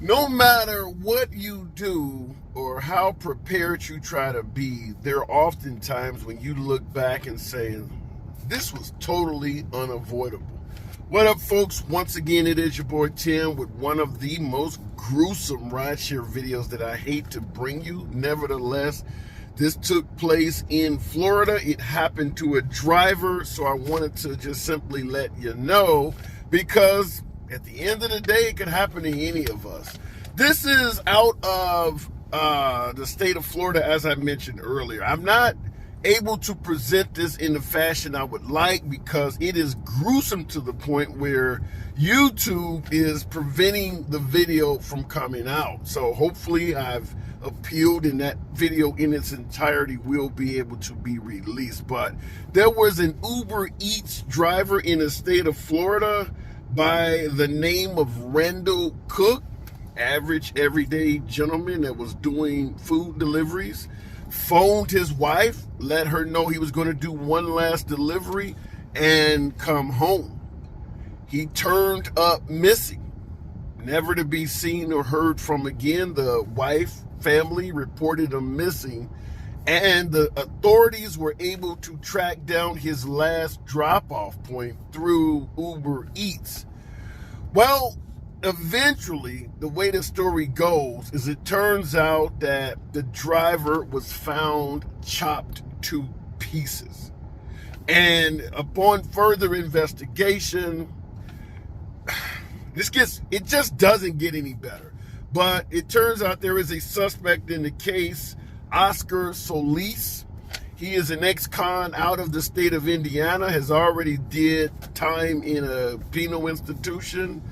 No matter what you do or how prepared you try to be, there are often times when you look back and say, this was totally unavoidable. What up, folks? Once again, it is your boy Tim with one of the most gruesome rideshare videos that I hate to bring you. Nevertheless, this took place in Florida. It happened to a driver, so I wanted to just simply let you know, because at the end of the day, it could happen to any of us. This is out of the state of Florida, as I mentioned earlier. I'm not able to present this in the fashion I would like because it is gruesome to the point where YouTube is preventing the video from coming out. So hopefully I've appealed and that video in its entirety will be able to be released. But there was an Uber Eats driver in the state of Florida by the name of Randall Cook, average everyday gentleman that was doing food deliveries, phoned his wife, let her know he was going to do one last delivery and come home. He turned up missing, never to be seen or heard from again. The wife family reported him missing, and the authorities were able to track down his last drop-off point through Uber Eats. Well, eventually, the way the story goes is it turns out that the driver was found chopped to pieces. And upon further investigation, it just doesn't get any better. But it turns out there is a suspect in the case, Oscar Solis. He is an ex-con out of the state of Indiana, has already did time in a penal institution.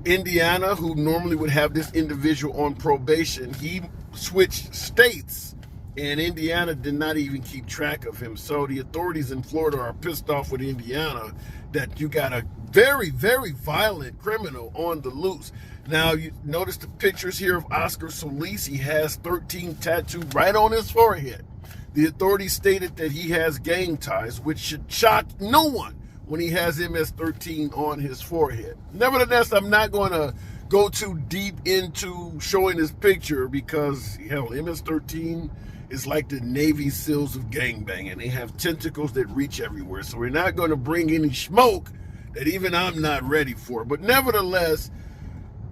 Indiana, who normally would have this individual on probation, he switched states, and Indiana did not even keep track of him. So the authorities in Florida are pissed off with Indiana that you got a very, very violent criminal on the loose. Now, you notice the pictures here of Oscar Solis. He has 13 tattoos right on his forehead. The authorities stated that he has gang ties, which should shock no one when he has MS-13 on his forehead. Nevertheless, I'm not going to go too deep into showing this picture because, hell, MS-13 is like the Navy SEALs of gangbanging. They have tentacles that reach everywhere. So we're not going to bring any smoke that even I'm not ready for. But nevertheless,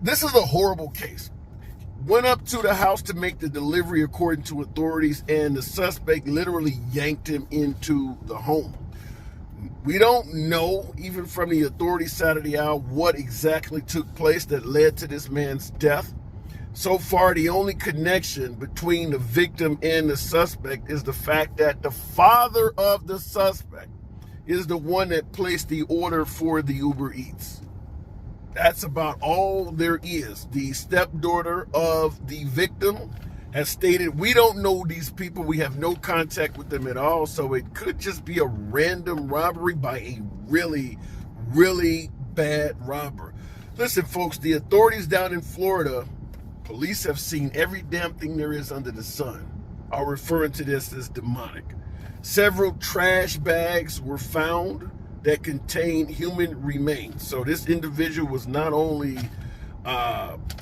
this is a horrible case. Went up to the house to make the delivery according to authorities, and the suspect literally yanked him into the home. We don't know, even from the authorities side of the aisle, what exactly took place that led to this man's death. So far, the only connection between the victim and the suspect is the fact that the father of the suspect is the one that placed the order for the Uber Eats. That's about all there is. The stepdaughter of the victim has stated, we don't know these people. We have no contact with them at all. So it could just be a random robbery by a really, really bad robber. Listen, folks, the authorities down in Florida, police have seen every damn thing there is under the sun, are referring to this as demonic. Several trash bags were found that contained human remains. So this individual was not only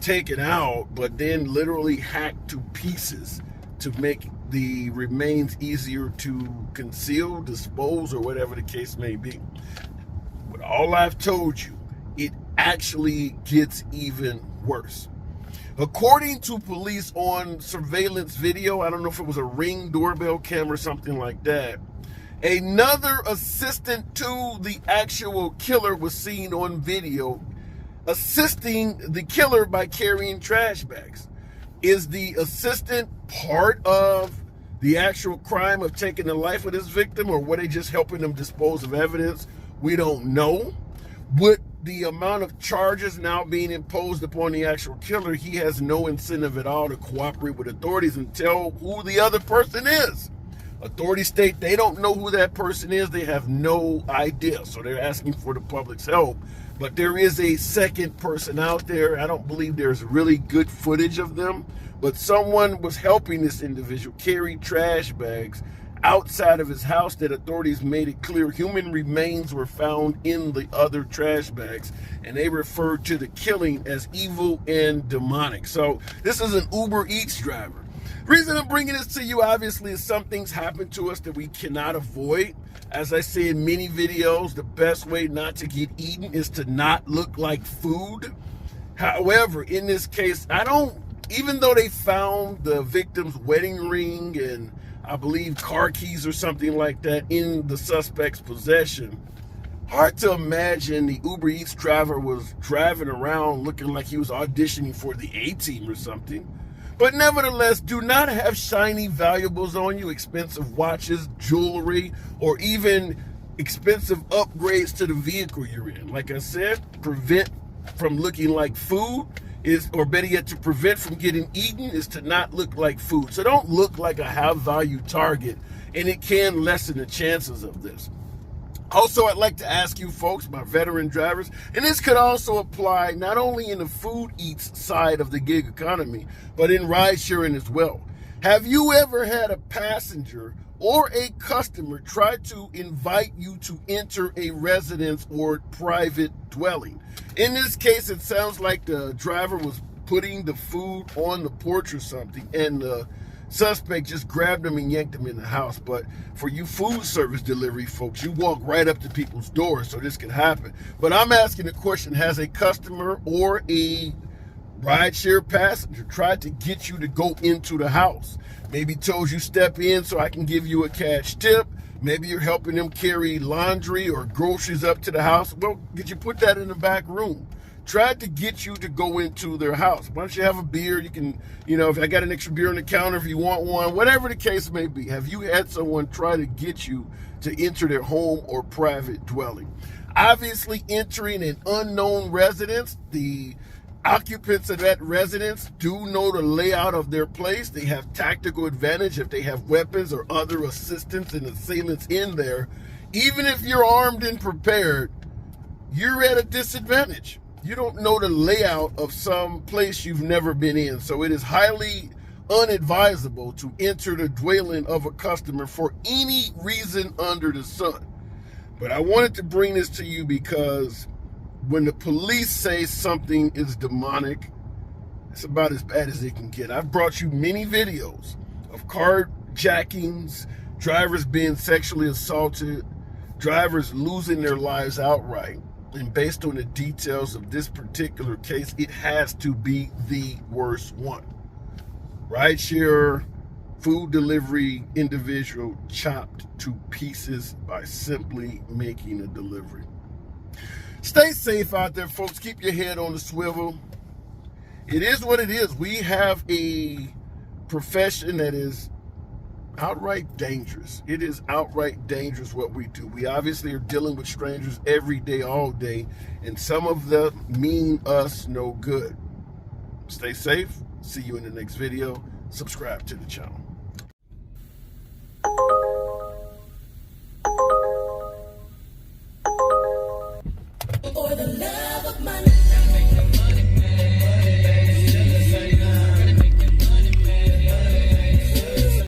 taken out, but then literally hacked to pieces to make the remains easier to conceal, dispose, or whatever the case may be. But all I've told you, it actually gets even worse. According to police on surveillance video, I don't know if it was a Ring doorbell camera or something like that, another assistant to the actual killer was seen on video assisting the killer by carrying trash bags. Is the assistant part of the actual crime of taking the life of this victim, or were they just helping them dispose of evidence? We don't know. With the amount of charges now being imposed upon the actual killer, he has no incentive at all to cooperate with authorities and tell who the other person is. Authorities state they don't know who that person is. They have no idea. So they're asking for the public's help. But there is a second person out there. I don't believe there's really good footage of them. But someone was helping this individual carry trash bags outside of his house that authorities made it clear human remains were found in the other trash bags, and they referred to the killing as evil and demonic. So this is an Uber Eats driver. The reason I'm bringing this to you, obviously, is some things happen to us that we cannot avoid. As I say in many videos, the best way not to get eaten is to not look like food. However, in this case, even though they found the victim's wedding ring and I believe car keys or something like that in the suspect's possession, hard to imagine the Uber Eats driver was driving around looking like he was auditioning for the A-Team or something. But nevertheless, do not have shiny valuables on you, expensive watches, jewelry, or even expensive upgrades to the vehicle you're in. Like I said, prevent from looking like food or better yet, to prevent from getting eaten is to not look like food. So don't look like a high value target, and it can lessen the chances of this. Also, I'd like to ask you folks, my veteran drivers, and this could also apply not only in the food eats side of the gig economy, but in ride sharing as well. Have you ever had a passenger or a customer try to invite you to enter a residence or private dwelling? In this case, it sounds like the driver was putting the food on the porch or something, and the suspect just grabbed him and yanked him in the house. But for you food service delivery folks, you walk right up to people's doors, so this can happen. But I'm asking the question, has a customer or a rideshare passenger tried to get you to go into the house? Maybe told you step in so I can give you a cash tip. Maybe you're helping them carry laundry or groceries up to the house. Well, did you put that in the back room? Tried to get you to go into their house. Why don't you have a beer? You can, if I got an extra beer on the counter, if you want one, whatever the case may be. Have you had someone try to get you to enter their home or private dwelling? Obviously, entering an unknown residence, the occupants of that residence do know the layout of their place. They have tactical advantage if they have weapons or other assistants and assailants in there. Even if you're armed and prepared, you're at a disadvantage. You don't know the layout of some place you've never been in. So it is highly unadvisable to enter the dwelling of a customer for any reason under the sun. But I wanted to bring this to you because when the police say something is demonic, it's about as bad as it can get. I've brought you many videos of carjackings, drivers being sexually assaulted, drivers losing their lives outright. And based on the details of this particular case, it has to be the worst one. Rideshare, food delivery individual chopped to pieces by simply making a delivery. Stay safe out there, folks. Keep your head on the swivel. It is what it is. We have a profession that is outright dangerous. It is outright dangerous what we do. We obviously are dealing with strangers every day, all day, and some of them mean us no good. Stay safe. See you in the next video. Subscribe to the channel. For the love of money.